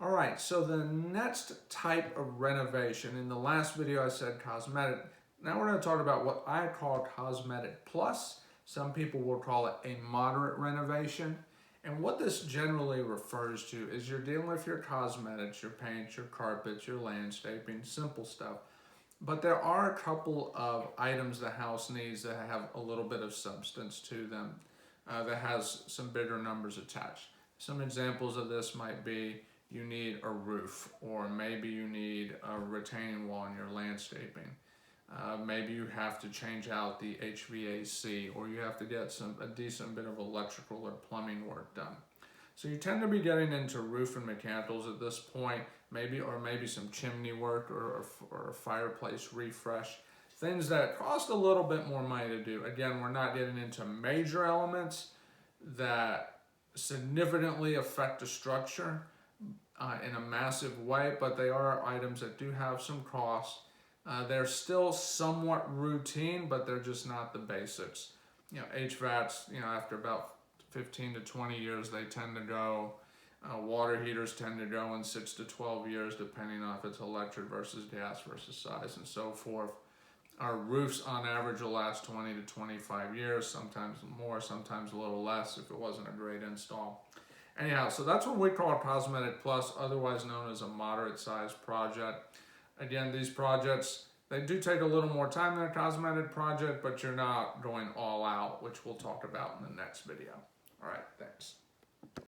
All right, so the next type of renovation, in the last video I said cosmetic. Now we're going to talk about what I call cosmetic plus. Some people will call it a moderate renovation. And what this generally refers to is you're dealing with your cosmetics, your paints, your carpets, your landscaping, simple stuff. But there are a couple of items the house needs that have a little bit of substance to them, that has some bigger numbers attached. Some examples of this might be you need a roof, or maybe you need a retaining wall in your landscaping. Maybe you have to change out the HVAC, or you have to get a decent bit of electrical or plumbing work done. So you tend to be getting into roof and mechanicals at this point, maybe some chimney work or a fireplace refresh, things that cost a little bit more money to do. Again, we're not getting into major elements that significantly affect the structure in a massive way, but they are items that do have some cost. They're still somewhat routine, but they're just not the basics. HVACs, after about 15 to 20 years, they tend to go. Water heaters tend to go in 6 to 12 years, depending on if it's electric versus gas versus size and so forth. Our roofs on average will last 20 to 25 years, sometimes more, sometimes a little less if it wasn't a great install. Anyhow, so that's what we call a cosmetic plus, otherwise known as a moderate sized project. Again, these projects, they do take a little more time than a cosmetic project, but you're not going all out, which we'll talk about in the next video. All right, thanks.